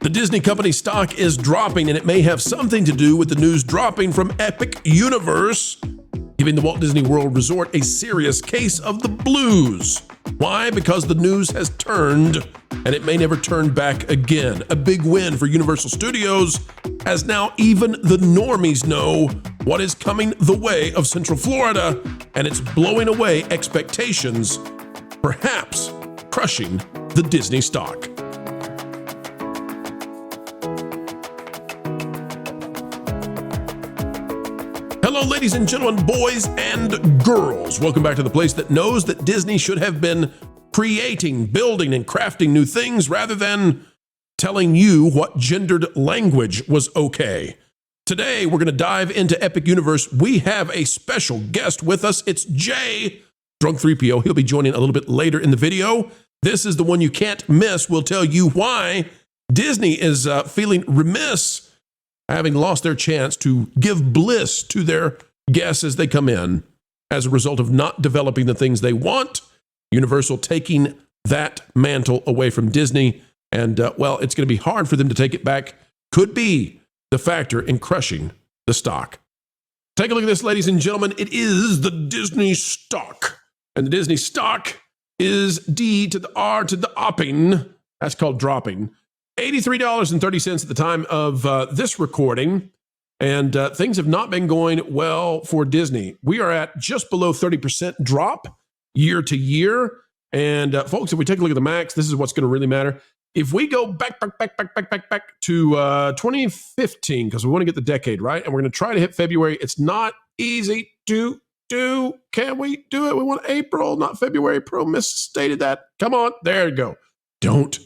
The Disney company stock is dropping, and it may have something to do with the news dropping from Epic Universe, giving the Walt Disney World Resort a serious case of the blues. Why? Because the news has turned, and it may never turn back again. A big win for Universal Studios, as now even the normies know what is coming the way of Central Florida, and it's blowing away expectations, perhaps crushing the Disney stock. Hello, ladies and gentlemen, boys and girls. Welcome back to the place that knows that Disney should have been creating, building, and crafting new things rather than telling you what gendered language was okay. Today, we're going to dive into Epic Universe. We have a special guest with us. It's Jay, Drunk 3PO. He'll be joining a little bit later in the video. This is the one you can't miss. We'll tell you why Disney is feeling remiss, having lost their chance to give bliss to their guests as they come in as a result of not developing the things they want. Universal taking that mantle away from Disney. And, well, it's going to be hard for them to take it back. Could be the factor in crushing the stock. Take a look at this, ladies and gentlemen. It is the Disney stock. And the Disney stock is D to the R to the opping. That's called dropping. $83.30 at the time of this recording, and things have not been going well for Disney. We are at just below 30% drop year to year. And folks, if we take a look at the max, this is what's going to really matter. If we go back to 2015, because we want to get the decade right, and we're going to try to hit February. It's not easy to do. Can we do it? We want April, not February. Pro misstated that. Come on, there you go. Don't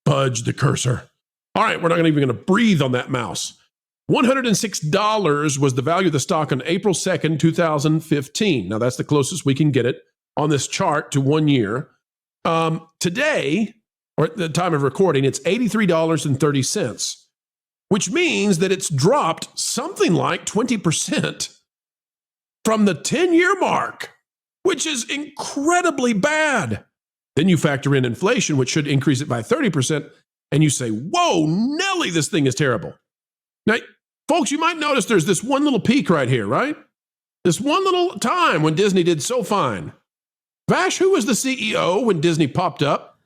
budge the cursor. All right, we're not even going to breathe on that mouse. $106 was the value of the stock on April 2nd, 2015. Now, that's the closest we can get it on this chart to 1 year. Today, or at the time of recording, it's $83.30, which means that it's dropped something like 20% from the 10-year mark, which is incredibly bad. Then you factor in inflation, which should increase it by 30%, and you say, whoa, Nelly, this thing is terrible. Now, folks, you might notice there's this one little peak right here, right? This one little time when Disney did so fine. Vash, who was the CEO when Disney popped up?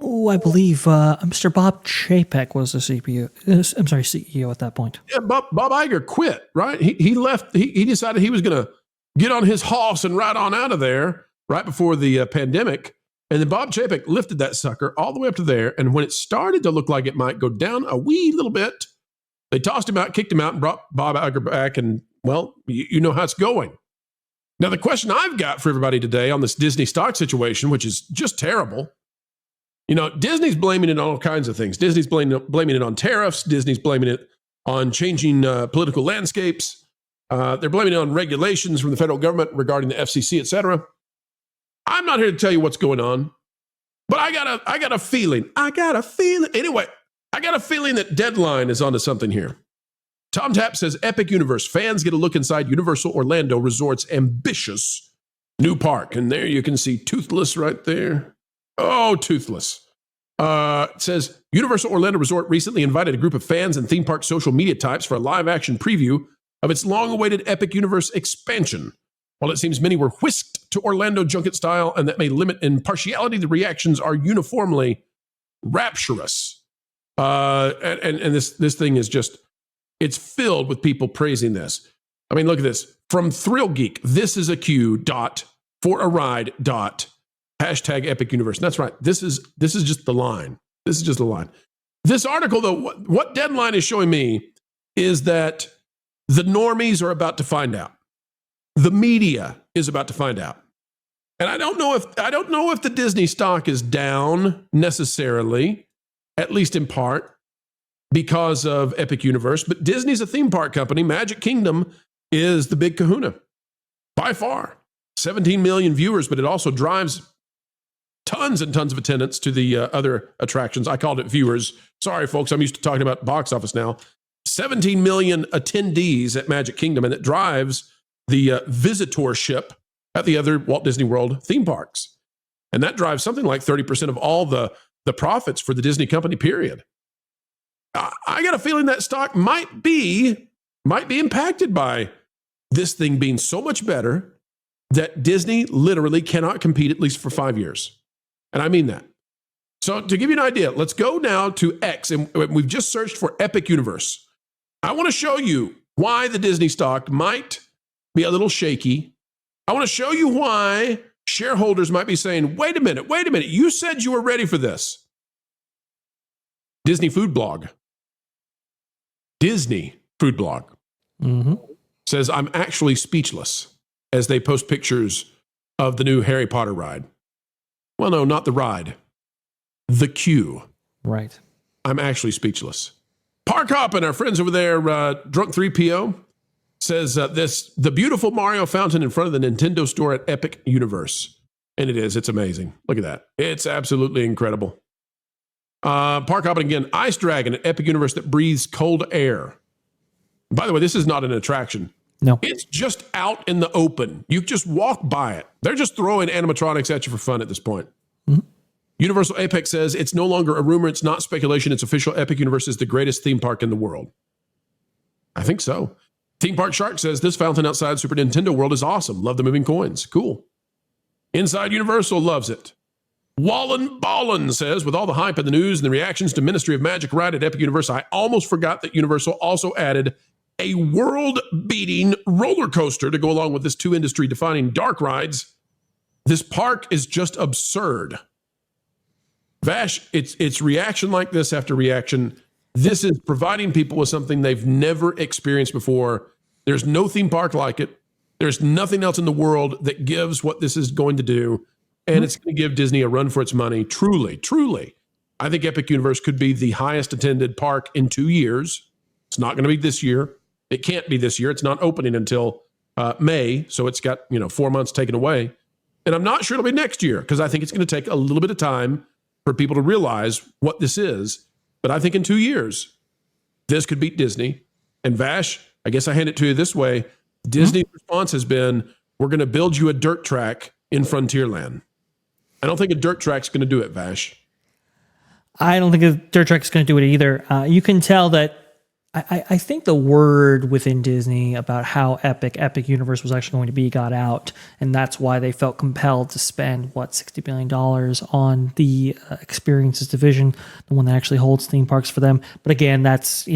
Oh, I believe Mr. Bob Chapek was the CEO at that point. Yeah, Bob Iger quit, right? He left. He decided he was going to get on his horse and ride on out of there right before the pandemic. And then Bob Chapek lifted that sucker all the way up to there. And when it started to look like it might go down a wee little bit, they tossed him out, kicked him out, and brought Bob Iger back. And, well, you know how it's going. Now, the question I've got for everybody today on this Disney stock situation, which is just terrible. You know, Disney's blaming it on all kinds of things. Disney's blaming it on tariffs. Disney's blaming it on changing political landscapes. They're blaming it on regulations from the federal government regarding the FCC, et cetera. I'm not here to tell you what's going on, but I got a feeling. Anyway, I got a feeling that Deadline is onto something here. Tom Tap says, Epic Universe. Fans get a look inside Universal Orlando Resort's ambitious new park. And there you can see Toothless right there. Oh, Toothless. It says, Universal Orlando Resort recently invited a group of fans and theme park social media types for a live-action preview of its long-awaited Epic Universe expansion. While it seems many were whisked to Orlando junket style, and that may limit impartiality, the reactions are uniformly rapturous. And this thing is just, it's filled with people praising this. I mean, look at this. From Thrill Geek, this is a cue, for a ride, hashtag Epic Universe. And that's right. This is just the line. This is just the line. This article, though, what Deadline is showing me is that the normies are about to find out. The media is about to find out. And I don't know if the Disney stock is down necessarily, at least in part, because of Epic Universe. But Disney's a theme park company. Magic Kingdom is the big kahuna by far. 17 million viewers, but it also drives tons and tons of attendance to the other attractions. I called it viewers. Sorry, folks. I'm used to talking about box office now. 17 million attendees at Magic Kingdom, and it drives the visitorship at the other Walt Disney World theme parks. And that drives something like 30% of all the profits for the Disney company, period. I got a feeling that stock might be impacted by this thing being so much better that Disney literally cannot compete at least for 5 years. And I mean that. So to give you an idea, let's go now to X, and we've just searched for Epic Universe. I want to show you why the Disney stock might be a little shaky. I want to show you why shareholders might be saying, wait a minute, you said you were ready for this. Disney Food Blog says, I'm actually speechless as they post pictures of the new Harry Potter ride. Well, no, not the ride. The queue. Right. I'm actually speechless. Park Hoppin', our friends over there, Drunk 3PO, says the beautiful Mario fountain in front of the Nintendo store at Epic Universe. And it is. It's amazing. Look at that. It's absolutely incredible. Park Hoppin' again. Ice Dragon at Epic Universe that breathes cold air. By the way, this is not an attraction. No. It's just out in the open. You just walk by it. They're just throwing animatronics at you for fun at this point. Mm-hmm. Universal Apex says it's no longer a rumor. It's not speculation. It's official. Epic Universe is the greatest theme park in the world. I think so. Theme Park Shark says this fountain outside Super Nintendo World is awesome. Love the moving coins. Cool. Inside Universal loves it. Wallen Ballin says, with all the hype in the news and the reactions to Ministry of Magic ride at Epic Universe, I almost forgot that Universal also added a world-beating roller coaster to go along with this two industry-defining dark rides. This park is just absurd. Vash, it's reaction like this after reaction. This is providing people with something they've never experienced before. There's no theme park like it. There's nothing else in the world that gives what this is going to do. And it's going to give Disney a run for its money. Truly, truly. I think Epic Universe could be the highest attended park in 2 years. It's not going to be this year. It can't be this year. It's not opening until May. So it's got 4 months taken away. And I'm not sure it'll be next year because I think it's going to take a little bit of time for people to realize what this is. But I think in 2 years, this could beat Disney. And Vash, I guess I hand it to you this way. Disney's response has been, we're going to build you a dirt track in Frontierland. I don't think a dirt track's going to do it, Vash. I don't think a dirt track is going to do it either. You can tell that I think the word within Disney about how Epic Universe was actually going to be got out, and that's why they felt compelled to spend, $60 billion on the experiences division, the one that actually holds theme parks for them. But again, that's,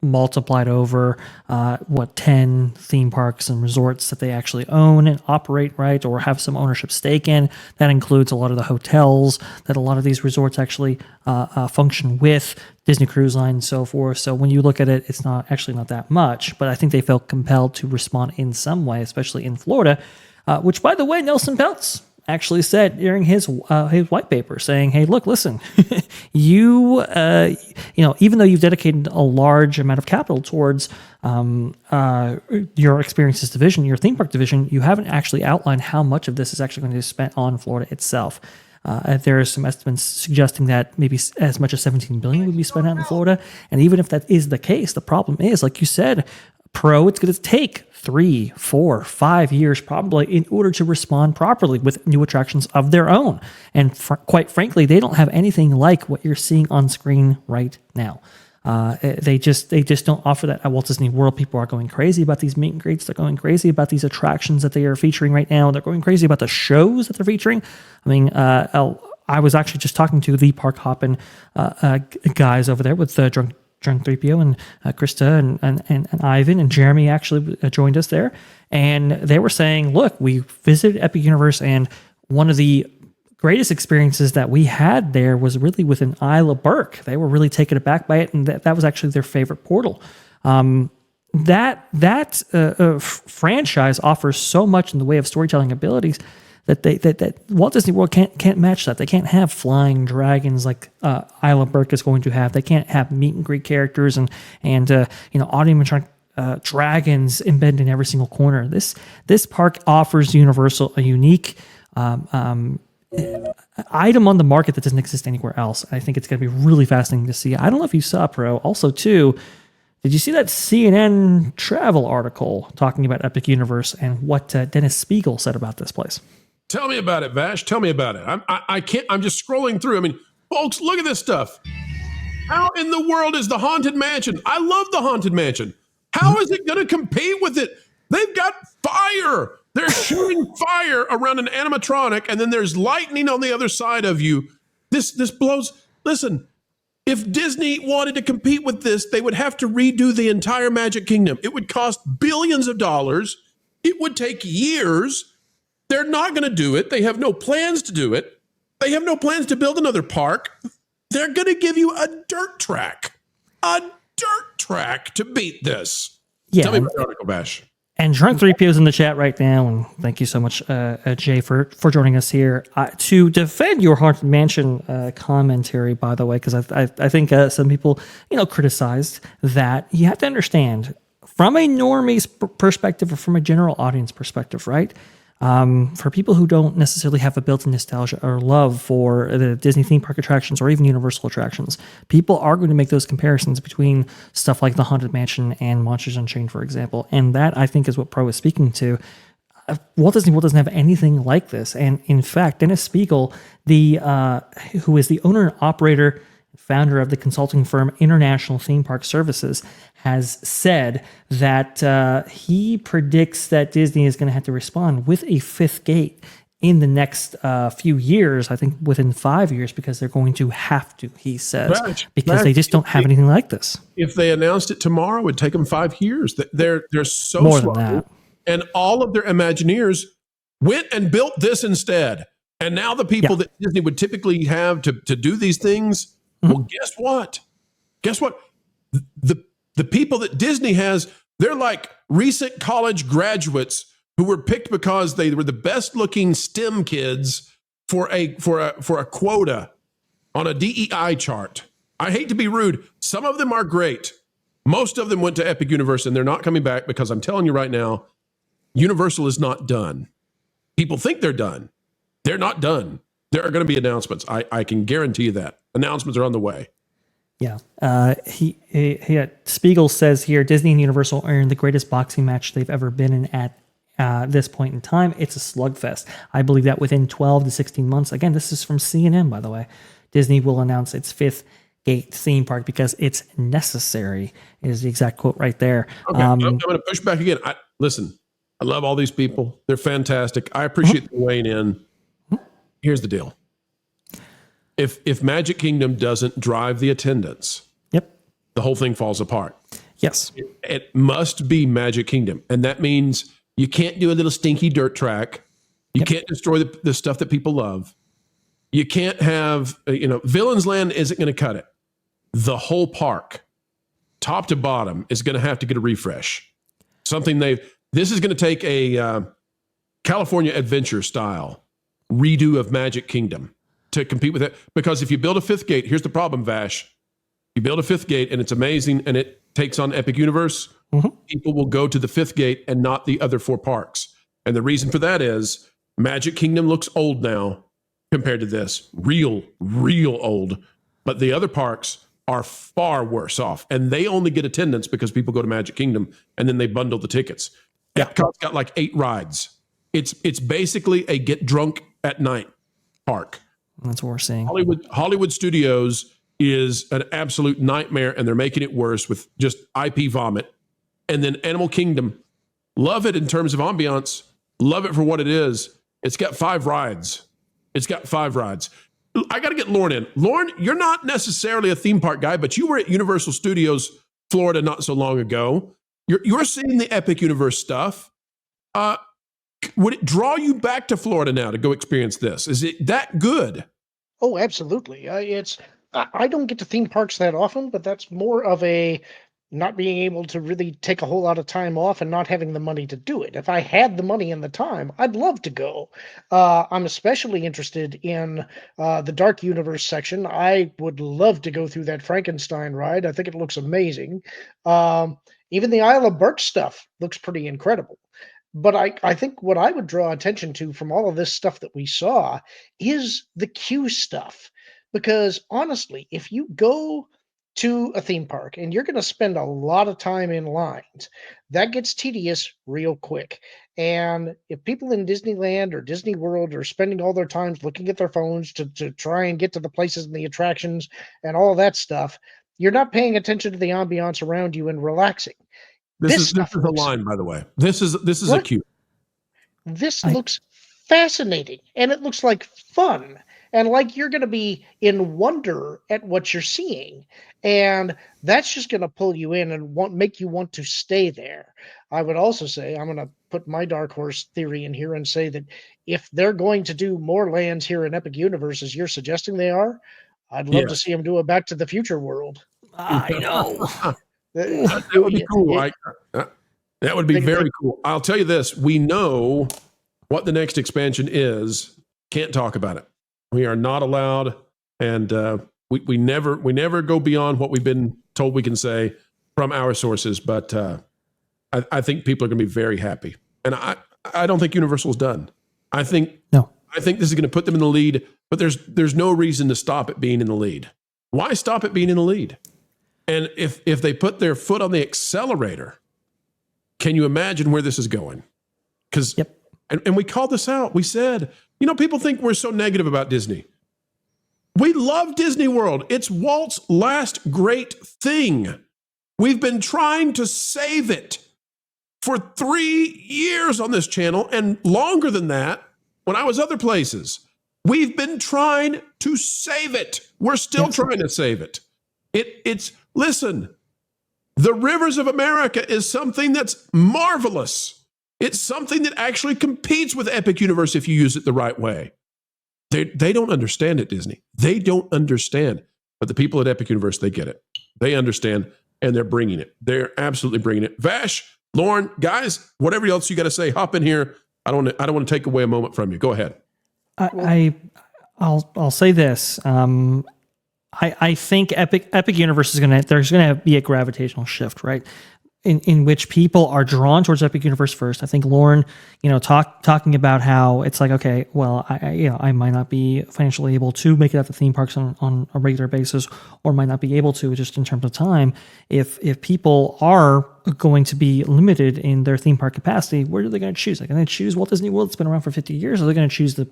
multiplied over 10 theme parks and resorts that they actually own and operate, right, or have some ownership stake in. That includes a lot of the hotels that a lot of these resorts actually function with, Disney Cruise Line and so forth. So when you look at it, it's not that much, but I think they felt compelled to respond in some way, especially in Florida, which, by the way, Nelson Peltz actually said during his white paper, saying, "Hey, look, listen, you even though you've dedicated a large amount of capital towards your experiences division, your theme park division, you haven't actually outlined how much of this is actually going to be spent on Florida itself." There are some estimates suggesting that maybe as much as $17 billion would be spent out in Florida, and even if that is the case, the problem is, like you said, it's going to take 3, 4, 5 years probably in order to respond properly with new attractions of their own. And quite frankly, they don't have anything like what you're seeing on screen right now. They just don't offer that at Walt Disney World. People are going crazy about these meet and greets. They're going crazy about these attractions that they are featuring right now. They're going crazy about the shows that they're featuring. I mean, I was actually just talking to the Park Hoppin' guys over there with the Drunk 3PO and Krista and Ivan and Jeremy actually joined us there. And they were saying, look, we visited Epic Universe, and one of the greatest experiences that we had there was really with an Isla Burke. They were really taken aback by it, and that was actually their favorite portal. That franchise offers so much in the way of storytelling abilities that Walt Disney World can't match that. They can't have flying dragons like Isla Burke is going to have. They can't have meet and greet characters and animatronic dragons embedded in every single corner. This park offers Universal a unique item on the market that doesn't exist anywhere else. I think it's going to be really fascinating to see. I don't know if you saw, Pro. Also, too, did you see that CNN travel article talking about Epic Universe and what Dennis Spiegel said about this place? Tell me about it, Vash. Tell me about it. I can't. I'm just scrolling through. I mean, folks, look at this stuff. How in the world is the Haunted Mansion? I love the Haunted Mansion. How is it going to compete with it? They've got fire. They're shooting fire around an animatronic, and then there's lightning on the other side of you. This blows. Listen, if Disney wanted to compete with this, they would have to redo the entire Magic Kingdom. It would cost billions of dollars. It would take years. They're not going to do it. They have no plans to do it. They have no plans to build another park. They're going to give you a dirt track to beat this. Yeah. Tell me about the article, Vash. And Drunk 3PO is in the chat right now, and thank you so much, Jay, for joining us here. To defend your Haunted Mansion commentary, by the way, because I think some people, criticized that. You have to understand, from a normie's perspective or from a general audience perspective, right? For people who don't necessarily have a built-in nostalgia or love for the Disney theme park attractions or even Universal attractions, people are going to make those comparisons between stuff like the Haunted Mansion and Monsters Unchained, for example. And that, I think, is what Pro is speaking to. Walt Disney World doesn't have anything like this. And in fact, Dennis Spiegel, who is the owner and operator, founder of the consulting firm International Theme Park Services, has said that he predicts that Disney is going to have to respond with a fifth gate in the next few years, I think within 5 years, because they're going to have to, he says, because they just don't have anything like this. If they announced it tomorrow, it would take them 5 years. They're so more slow. than that. And all of their Imagineers went and built this instead. And now the people that Disney would typically have to do these things, well, guess what? The people that Disney has, they're like recent college graduates who were picked because they were the best looking STEM kids for a quota on a DEI chart. I hate to be rude. Some of them are great. Most of them went to Epic Universe, and they're not coming back because I'm telling you right now, Universal is not done. People think they're done. They're not done. There are going to be announcements. I can guarantee you that. Announcements are on the way. Yeah. Spiegel says here, Disney and Universal are in the greatest boxing match they've ever been in at this point in time. It's a slugfest. I believe that within 12 to 16 months, again, this is from CNN, by the way, Disney will announce its fifth gate theme park because it's necessary, is the exact quote right there. Okay, I'm going to push back again. Listen, I love all these people. They're fantastic. I appreciate them weighing in. Here's the deal. If Magic Kingdom doesn't drive the attendance, the whole thing falls apart. Yes. It must be Magic Kingdom. And that means you can't do a little stinky dirt track. You can't destroy the stuff that people love. You can't have, Villains Land isn't going to cut it. The whole park, top to bottom, is going to have to get a refresh. This is going to take a California Adventure style redo of Magic Kingdom to compete with it. Because if you build a fifth gate, here's the problem, Vash. You build a fifth gate and it's amazing and it takes on Epic Universe, people will go to the fifth gate and not the other four parks. And the reason for that is Magic Kingdom looks old now compared to this. Real old. But the other parks are far worse off. And they only get attendance because people go to Magic Kingdom and then they bundle the tickets. Epcot's got like 8 rides. It's basically a get drunk at night park. That's what we're seeing. Hollywood Studios is an absolute nightmare, and they're making it worse with just IP vomit. And then Animal Kingdom, love it in terms of ambiance, love it for what it is. It's got 5 rides. I got to get Lauren in. Lauren, you're not necessarily a theme park guy, but you were at Universal Studios Florida not so long ago. You're seeing the Epic Universe stuff. Would it draw you back to Florida now to go experience this? Is it that good? Oh, absolutely. I don't get to theme parks that often, but that's more of a not being able to really take a whole lot of time off and not having the money to do it. If I had the money and the time, I'd love to go. I'm especially interested in the Dark Universe section. I would love to go through that Frankenstein ride. I think it looks amazing. Even the Isle of Berks stuff looks pretty incredible. But I think what I would draw attention to from all of this stuff that we saw is the queue stuff. Because honestly, if you go to a theme park and you're going to spend a lot of time in lines, that gets tedious real quick. And if people in Disneyland or Disney World are spending all their time looking at their phones to try and get to the places and the attractions and all that stuff, you're not paying attention to the ambiance around you and relaxing. This is stuff a looks line, by the way. This is a Right. cue. This looks fascinating and it looks like fun and like you're going to be in wonder at what you're seeing. And that's just going to pull you in and make you want to stay there. I would also say, I'm going to put my dark horse theory in here and say that if they're going to do more lands here in Epic Universe as you're suggesting they are, I'd love to see them do a Back to the Future world. I know. That would be cool. That would be very cool. I'll tell you this. We know what the next expansion is. Can't talk about it. We are not allowed. And we never go beyond what we've been told we can say from our sources. But I think people are going to be very happy. And I don't think Universal's done. I think this is going to put them in the lead, but there's no reason to stop it being in the lead. Why stop it being in the lead? And if they put their foot on the accelerator, can you imagine where this is going? Because, and we called this out. We said, people think we're so negative about Disney. We love Disney World. It's Walt's last great thing. We've been trying to save it for 3 years on this channel and longer than that when I was other places. We've been trying to save it. We're still trying to save it. Listen, the Rivers of America is something that's marvelous. It's something that actually competes with Epic Universe if you use it the right way. They don't understand it, Disney. They don't understand. But the people at Epic Universe, they get it. They understand, and they're bringing it. They're absolutely bringing it. Vash, Lauren, guys, whatever else you got to say, hop in here. I don't want to take away a moment from you. Go ahead. I'll say this. I think Epic Universe there's gonna be a gravitational shift, right? In which people are drawn towards Epic Universe first. I think Lauren, talking about how it's like, okay, well, I might not be financially able to make it out to theme parks on a regular basis, or might not be able to just in terms of time. If people are going to be limited in their theme park capacity, where are they going to choose? Are they going to choose Walt Disney World that's been around for 50 years, or are they going to choose the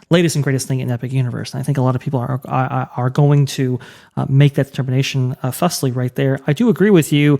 latest and greatest thing in Epic Universe? And I think a lot of people are going to make that determination thusly right there. I do agree with you.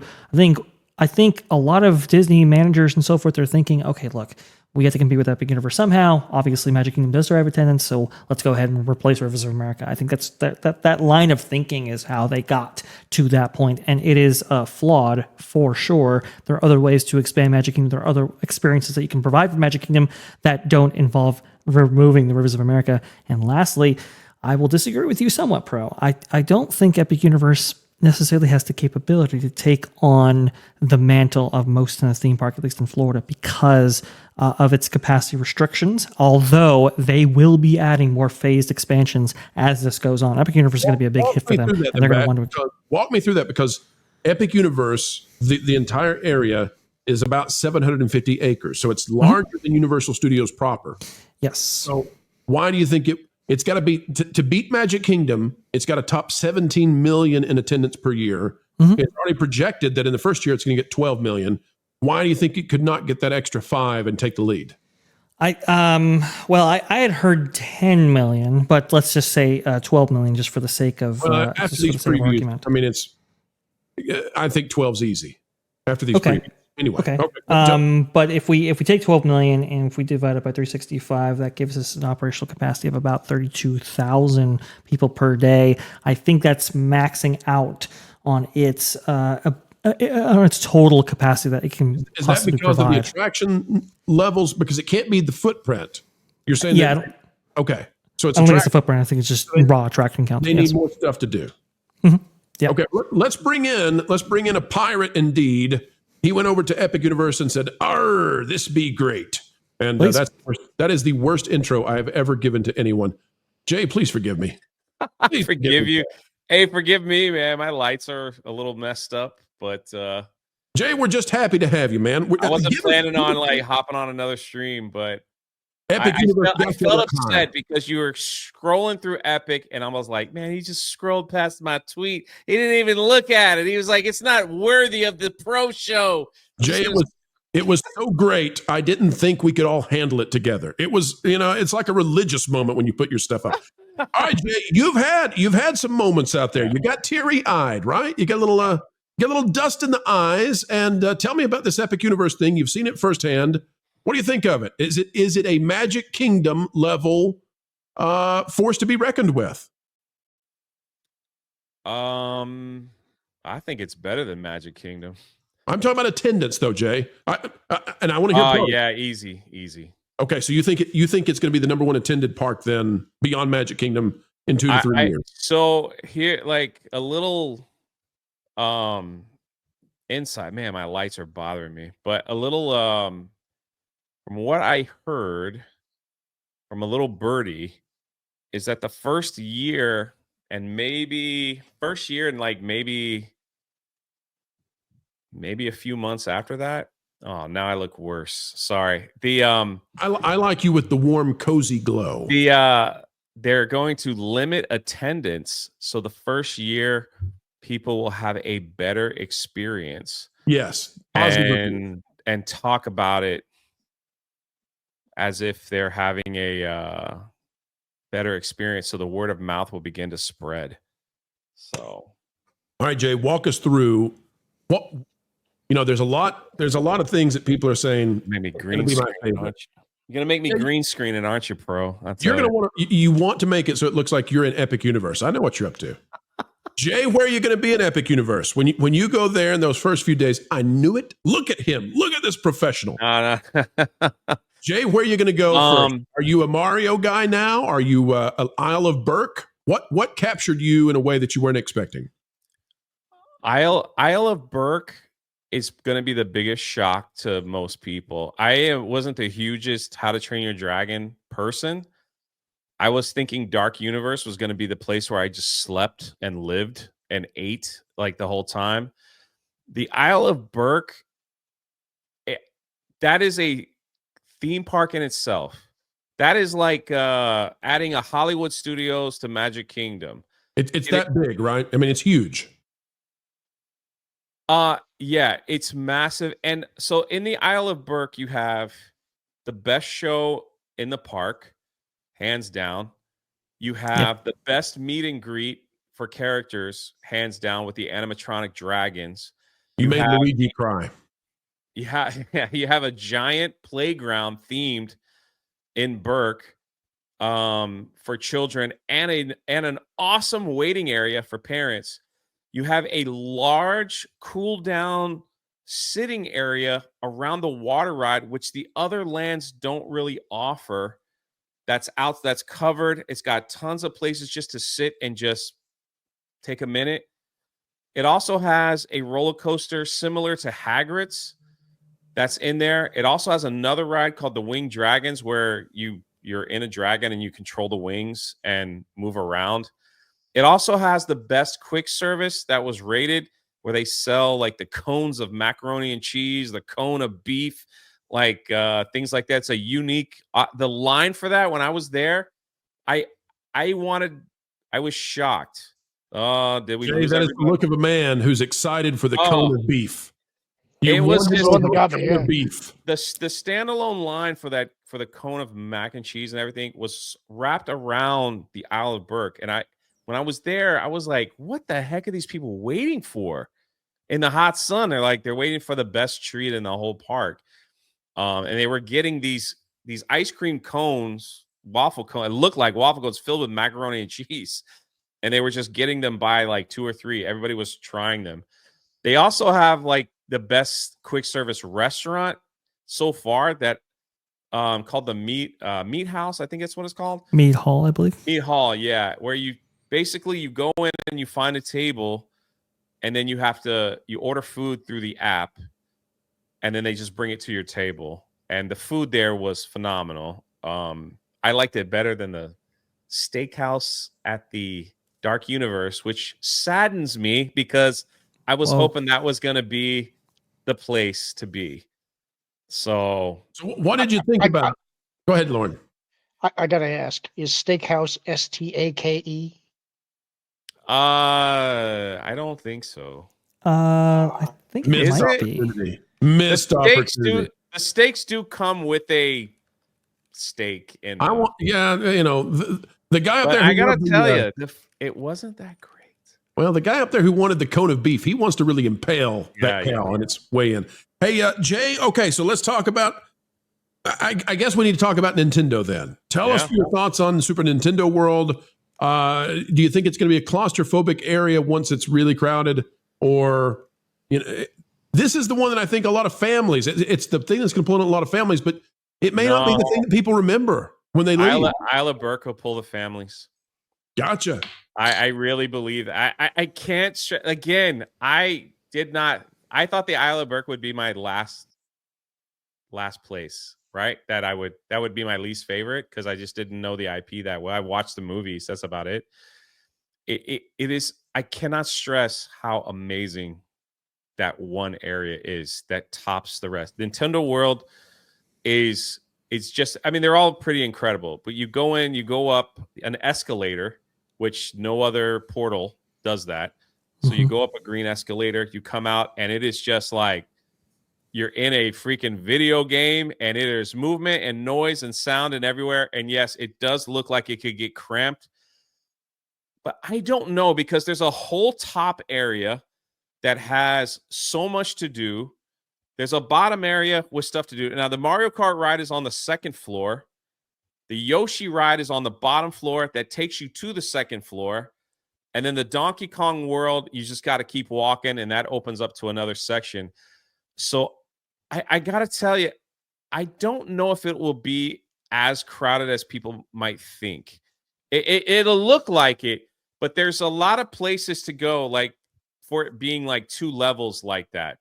I think a lot of Disney managers and so forth are thinking, okay, look, we have to compete with Epic Universe somehow. Obviously, Magic Kingdom does drive attendance, so let's go ahead and replace Rivers of America. I think that line of thinking is how they got to that point, and it is flawed for sure. There are other ways to expand Magic Kingdom. There are other experiences that you can provide for Magic Kingdom that don't involve removing the Rivers of America. And lastly, I will disagree with you somewhat, Pro. I don't think Epic Universe necessarily has the capability to take on the mantle of most in a theme park, at least in Florida, because of its capacity restrictions, although they will be adding more phased expansions as this goes on. Epic Universe is going to be a big hit for them, and they're going to want to walk me through that, because Epic Universe, the entire area is about 750 acres, so it's larger than Universal Studios proper. Yes. So why do you think it's got to be to beat Magic Kingdom? It's got to top 17 million in attendance per year. It's already projected that in the first year it's going to get 12 million. Why do you think it could not get that extra 5 and take the lead? I had heard 10 million, but let's just say 12 million just for the sake of after these previews. I mean, I think 12's easy after these previews. Anyway, okay. But if we take 12 million and if we divide it by 365, that gives us an operational capacity of about 32,000 people per day. I think that's maxing out on its total capacity that it can Is that because of the attraction levels? Because it can't be the footprint. You're saying okay. So it's I don't think it's the footprint. I think it's just raw attraction count. They need more stuff to do. Yeah. Okay. Let's bring in a pirate indeed. He went over to Epic Universe and said, "Arr, this be great." And that is the worst intro I have ever given to anyone. Jay, please forgive me. I forgive you. Hey, forgive me, man. My lights are a little messed up, but Jay, we're just happy to have you, man. I wasn't planning on hopping on another stream, but I felt upset because you were scrolling through Epic, and I was like, man, he just scrolled past my tweet. He didn't even look at it. He was like, it's not worthy of the pro show. Jay, it was so great. I didn't think we could all handle it together. It was, it's like a religious moment when you put your stuff up. All right, Jay, you've had some moments out there. You got teary-eyed, right? You got a little dust in the eyes. And tell me about this Epic Universe thing. You've seen it firsthand. What do you think of it? Is it a Magic Kingdom level force to be reckoned with? I think it's better than Magic Kingdom. I'm talking about attendance, though, Jay. And I want to hear. Oh, yeah, easy. Okay, so you think it's going to be the number one attended park then beyond Magic Kingdom in 2 to 3 years? So here, like a little insight. Man, my lights are bothering me. But a little from what I heard from a little birdie is that the first year and maybe maybe a few months after that. Oh, now I look worse. Sorry. I like you with the warm, cozy glow. They're going to limit attendance, so the first year people will have a better experience. Yes, and talk about it as if they're having a better experience, so the word of mouth will begin to spread. So, all right, Jay, walk us through what. There's a lot of things that people are saying. Maybe green screen. You're gonna make me green screen, and aren't you, pro? You're gonna want to. You want to make it so it looks like you're in Epic Universe. I know what you're up to, Jay. Where are you going to be in Epic Universe when you go there in those first few days? I knew it. Look at him. Look at this professional. No. Jay, where are you going to go first? Are you a Mario guy now? Are you an Isle of Burke? What captured you in a way that you weren't expecting? Isle of Burke is going to be the biggest shock to most people. I wasn't the hugest How to Train Your Dragon person. I was thinking Dark Universe was going to be the place where I just slept and lived and ate like the whole time. The Isle of Burke, that is a theme park in itself. That is like adding a Hollywood Studios to Magic Kingdom. It's that big, right? I mean, it's huge. Yeah, it's massive. And so in the Isle of Burke, you have the best show in the park, hands down. You have the best meet and greet for characters, hands down, with the animatronic dragons. You made Luigi cry. You have a giant playground themed in Burke for children, and an awesome waiting area for parents. You have a large cool down sitting area around the water ride, which the other lands don't really offer. That's covered. It's got tons of places just to sit and just take a minute. It also has a roller coaster similar to Hagrid's that's in there. It also has another ride called the Winged Dragons, where you're in a dragon and you control the wings and move around. It also has the best quick service that was rated, where they sell like the cones of macaroni and cheese, the cone of beef, like things like that. It's a unique. The line for that when I was there, I was shocked. Did we? Jay, that is the look of a man who's excited for the cone of beef. It was just beef. The standalone line for the cone of mac and cheese and everything was wrapped around the Isle of Burke, and when I was there, I was like, what the heck are these people waiting for in the hot sun? They're waiting for the best treat in the whole park. And they were getting these ice cream cones, waffle cone. It looked like waffle cones filled with macaroni and cheese. And they were just getting them by like 2 or 3. Everybody was trying them. They also have like the best quick service restaurant so far that called the Meat House. I think that's what it's called. Meat Hall, I believe. Meat Hall, yeah. Where you go in and you find a table, and then you order food through the app, and then they just bring it to your table. And the food there was phenomenal. I liked it better than the steakhouse at the Dark Universe, which saddens me because I was hoping that was going to be the place to be. So what did you think about Go ahead, Lauren. I gotta ask: is Steakhouse Stake? I don't think so. I think it Missed might be. opportunity. Missed opportunity. The steaks do come with a steak in them. I want, yeah, you know, the guy up But there. I gotta tell you, it wasn't that great. Well, the guy up there who wanted the cone of beef, he wants to really impale that cow and it's way in. Hey, Jay. Okay, so let's talk about. I guess we need to talk about Nintendo then. Tell us your thoughts on Super Nintendo World. Do you think it's going to be a claustrophobic area once it's really crowded, or this is the one that I think a lot of families. It's the thing that's going to pull in a lot of families, but it may not be the thing that people remember when they leave. Isla Burke will pull the families. Gotcha. I really believe I can't again. I thought the Isle of Burke would be my last place, right? That would be my least favorite because I just didn't know the IP that well. I watched the movies. That's about it. It is. I cannot stress how amazing that one area is that tops the rest. Nintendo World it's just. I mean, they're all pretty incredible. But you go in, you go up an escalator, which no other portal does that. So you go up a green escalator, you come out, and it is just like you're in a freaking video game, and it is movement and noise and sound and everywhere. And yes, it does look like it could get cramped. But I don't know, because there's a whole top area that has so much to do. There's a bottom area with stuff to do. Now, the Mario Kart ride is on the second floor. The Yoshi ride is on the bottom floor. That takes you to the second floor. And then the Donkey Kong world, you just got to keep walking, and that opens up to another section. So I got to tell you, I don't know if it will be as crowded as people might think. It'll look like it, but there's a lot of places to go, like for it being like 2 levels like that.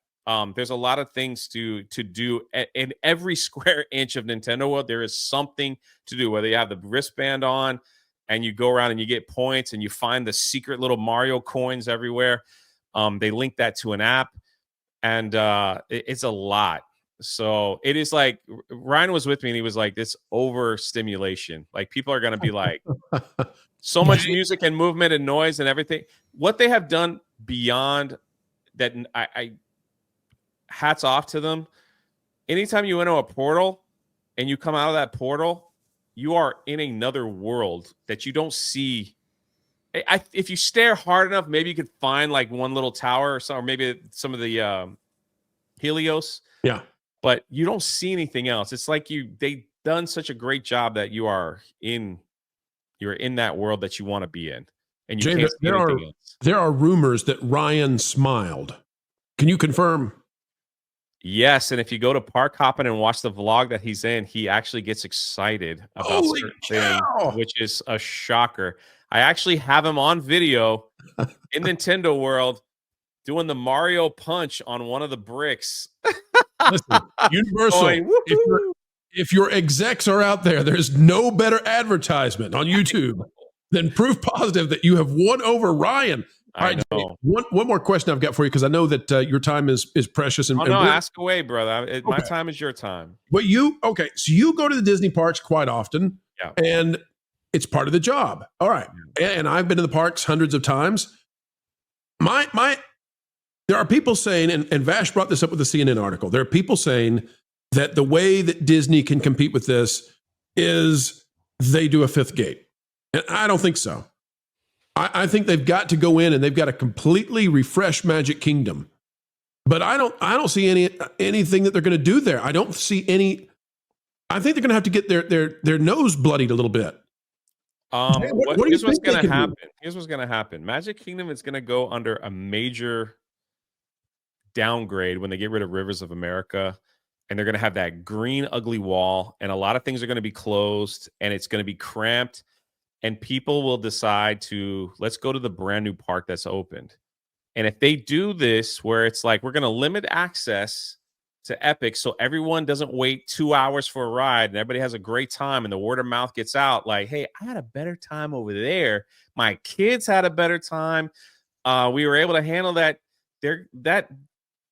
There's a lot of things to do in every square inch of Nintendo World. There is something to do, whether you have the wristband on and you go around and you get points and you find the secret little Mario coins everywhere. They link that to an app, and it's a lot. So it is like Ryan was with me and he was like, this overstimulation. Like people are going to be like so much music and movement and noise and everything. What they have done beyond that, I hats off to them. Anytime you enter a portal and you come out of that portal, you are in another world that you don't see. If you stare hard enough, maybe you could find like one little tower or something, or maybe some of the Helios. Yeah. But you don't see anything else. It's like they've done such a great job that you're in that world that you want to be in. And you can't see anything else. There are rumors that Ryan smiled. Can you confirm? Yes, and if you go to Park Hoppin' and watch the vlog that he's in, he actually gets excited about certain things, which is a shocker. I actually have him on video in Nintendo World doing the Mario punch on one of the bricks. Listen, Universal, Going, if your execs are out there, there's no better advertisement on YouTube than proof positive that you have won over Ryan. All right, know. One more question I've got for you, because I know that your time is precious. And, ask away, brother. My time is your time. But so you go to the Disney parks quite often, and it's part of the job. All right, and I've been to the parks hundreds of times. There are people saying, and Vash brought this up with the CNN article, there are people saying that the way that Disney can compete with this is they do a fifth gate. And I don't think so. I think they've got to go in and they've got to completely refresh Magic Kingdom. But I don't see anything that they're going to do there. I don't see any. I think they're going to have to get their nose bloodied a little bit. Here's what's going to happen. Here's what's going to happen. Magic Kingdom is going to go under a major downgrade when they get rid of Rivers of America, and they're going to have that green ugly wall, and a lot of things are going to be closed, and it's going to be cramped, and people will decide let's go to the brand new park that's opened. And if they do this where it's like we're going to limit access to Epic so everyone doesn't wait 2 hours for a ride and everybody has a great time and the word of mouth gets out like, hey, I had a better time over there, my kids had a better time, we were able to handle that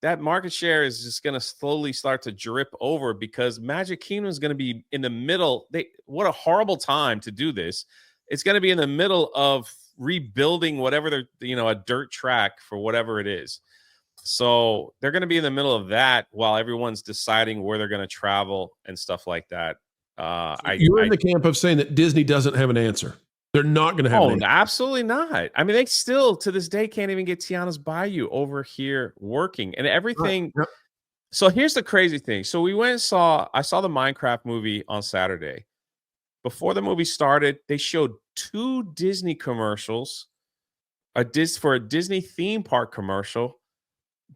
that market share is just going to slowly start to drip over because Magic Kingdom is going to be in the middle. What a horrible time to do this. It's going to be in the middle of rebuilding whatever a dirt track for whatever it is. So they're going to be in the middle of that while everyone's deciding where they're going to travel and stuff like that. You're in the camp of saying that Disney doesn't have an answer. They're not going to have an answer. Absolutely not. I mean, they still to this day can't even get Tiana's Bayou over here working and everything. Right. Yep. So here's the crazy thing. So we went and I saw the Minecraft movie on Saturday. Before the movie started, they showed 2 Disney commercials, for a Disney theme park commercial.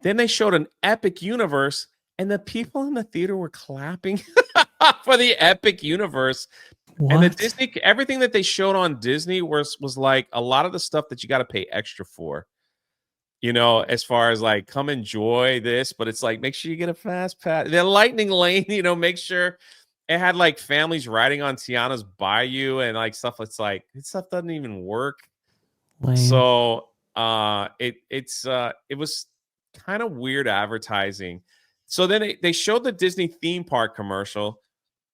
Then they showed an Epic Universe, and the people in the theater were clapping for the Epic Universe. What? And the Disney, everything that they showed on Disney was like a lot of the stuff that you got to pay extra for. As far as like, come enjoy this, but it's like, make sure you get a fast pass. The Lightning Lane, make sure it had like families riding on Tiana's Bayou and like stuff. It's like, this stuff doesn't even work. Lame. So it was kind of weird advertising. So then they showed the Disney theme park commercial.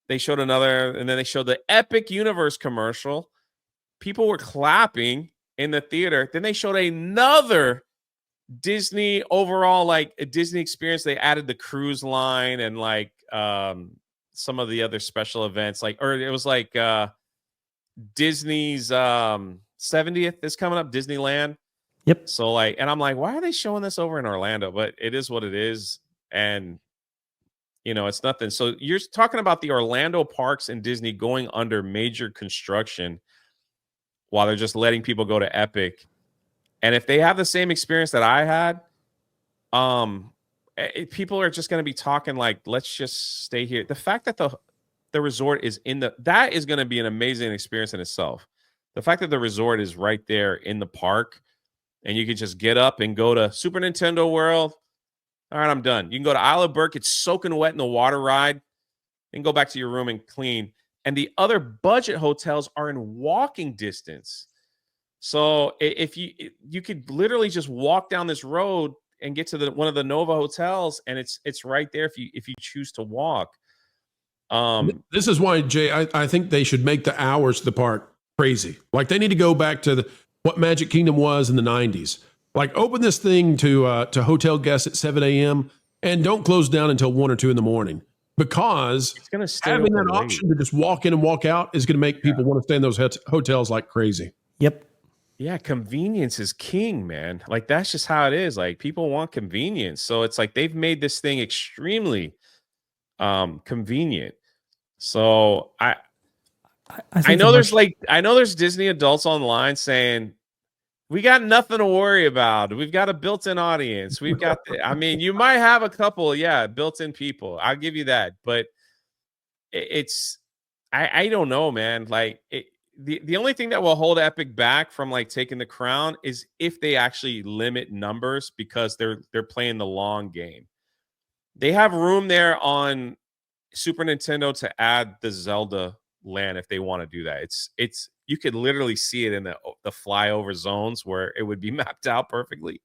They showed another, and then they showed the Epic Universe commercial. People were clapping in the theater. Then they showed another Disney overall, like a Disney experience. They added the cruise line and like some of the other special events, or it was like Disney's 70th is coming up, Disneyland. Yep. So and I'm like, why are they showing this over in Orlando? But it is what it is. And it's nothing. So you're talking about the Orlando parks and Disney going under major construction while they're just letting people go to Epic. And if they have the same experience that I had, people are just going to be talking like, let's just stay here. The fact that the resort is that is going to be an amazing experience in itself. The fact that the resort is right there in the park and you can just get up and go to Super Nintendo World. All right, I'm done. You can go to Isle of Burke. It's soaking wet in the water ride and go back to your room and clean. And the other budget hotels are in walking distance. So if you could literally just walk down this road and get to one of the Nova hotels, and it's right there if you choose to walk. This is why, Jay, I think they should make the hours of the park crazy. Like they need to go back to what Magic Kingdom was in the 90s. Like open this thing to hotel guests at 7 a.m. and don't close down until 1 or 2 in the morning, because it's going to stay having that option to just walk in and walk out is going to make people want to stay in those hotels like crazy. Yep. Yeah, convenience is king, man. Like that's just how it is. Like people want convenience. So it's like they've made this thing extremely convenient. So I know there's Disney adults online saying, we got nothing to worry about. We've got a built-in audience. We've got, you might have a couple, built-in people. I'll give you that. But I don't know, man. Like the only thing that will hold Epic back from like taking the crown is if they actually limit numbers, because they're playing the long game. They have room there on Super Nintendo to add the Zelda land if they want to do that. It's you could literally see it in the flyover zones where it would be mapped out perfectly,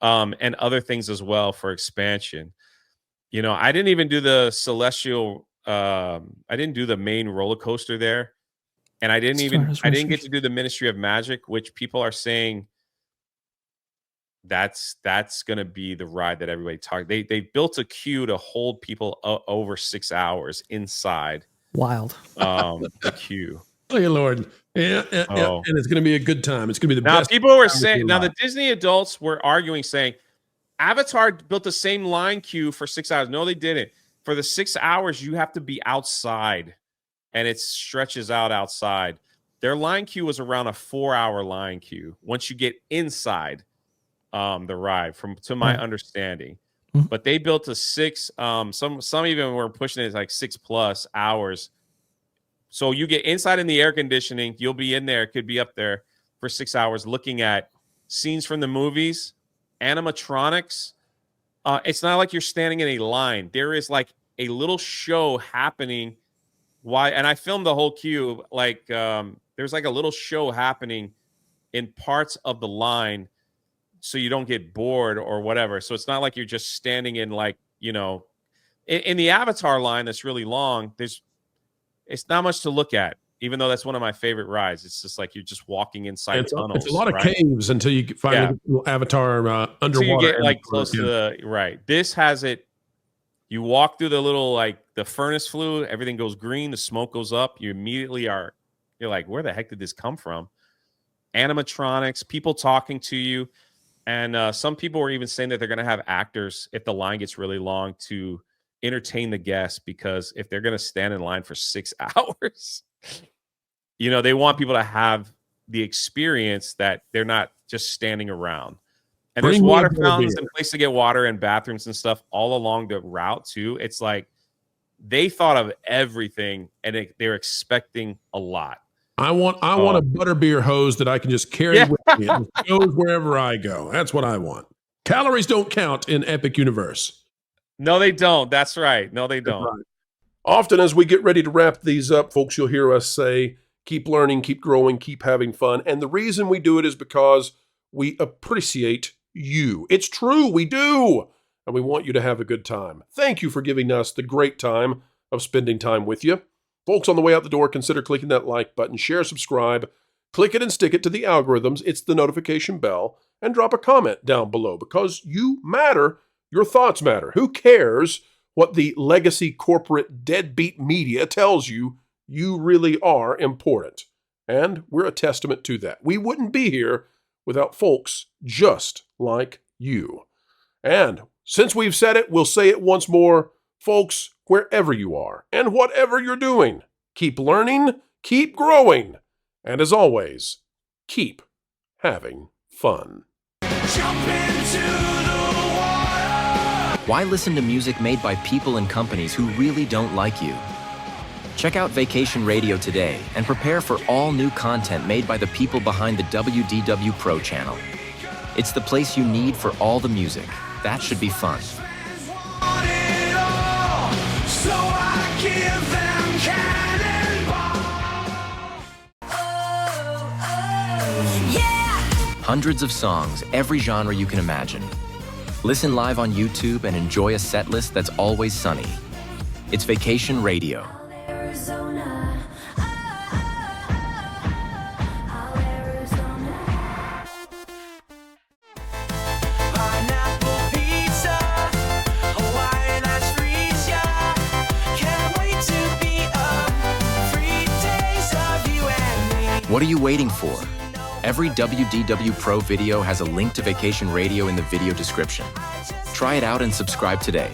and other things as well for expansion. I didn't even do the Celestial. I didn't do the main roller coaster there, and I didn't get to do the Ministry of Magic, which people are saying that's going to be the ride that everybody talked. They built a queue to hold people over 6 hours inside. Wild. The queue. Oh, your Lord. Yeah. And it's going to be a good time. It's going to be the best. Now, people were saying, the Disney adults were arguing, saying, Avatar built the same line queue for 6 hours. No, they didn't. For the 6 hours, you have to be outside, and it stretches out outside. Their line queue was around a 4-hour line queue once you get inside the ride, to my understanding. Mm-hmm. But they built a 6. Some even were pushing it like 6+ hours. So you get inside in the air conditioning. You'll be in there. Could be up there for 6 hours looking at scenes from the movies, animatronics. It's not like you're standing in a line. There is like a little show happening. And I filmed the whole queue. Like there's like a little show happening in parts of the line so you don't get bored or whatever. So it's not like you're just standing in like, you know, in the Avatar line that's really long, it's not much to look at, even though that's one of my favorite rides. It's just like you're just walking inside tunnels. It's a lot of right? caves until you finally get Avatar underwater. So you get like close to the right. This has it. You walk through the little like the furnace flue, everything goes green, the smoke goes up. You immediately you're like, where the heck did this come from? Animatronics, people talking to you. And some people were even saying that they're going to have actors if the line gets really long to entertain the guests, because if they're going to stand in line for 6 hours, you know, they want people to have the experience that they're not just standing around. And there's water fountains and places to get water and bathrooms and stuff all along the route too. It's like they thought of everything, and they're expecting a lot. I want a butterbeer hose that I can just carry with me. It goes wherever I go. That's what I want. Calories don't count in Epic Universe. No, they don't. That's right. No, they don't. Right. Often as we get ready to wrap these up, folks, you'll hear us say, keep learning, keep growing, keep having fun. And the reason we do it is because we appreciate you. It's true, we do. And we want you to have a good time. Thank you for giving us the great time of spending time with you. Folks, on the way out the door, consider clicking that like button, share, subscribe, click it and stick it to the algorithms. It's the notification bell, and drop a comment down below, because you matter. Your thoughts matter. Who cares what the legacy corporate deadbeat media tells you? You really are important. And we're a testament to that. We wouldn't be here without folks just like you. And since we've said it, we'll say it once more. Folks, wherever you are and whatever you're doing, keep learning, keep growing, and as always, keep having fun. Why listen to music made by people and companies who really don't like you? Check out Vacation Radio today and prepare for all new content made by the people behind the WDW Pro Channel. It's the place you need for all the music. That should be fun. Hundreds of songs, every genre you can imagine. Listen live on YouTube and enjoy a set list that's always sunny. It's Vacation Radio. What are you waiting for? Every WDW Pro video has a link to Vacation Radio in the video description. Try it out and subscribe today.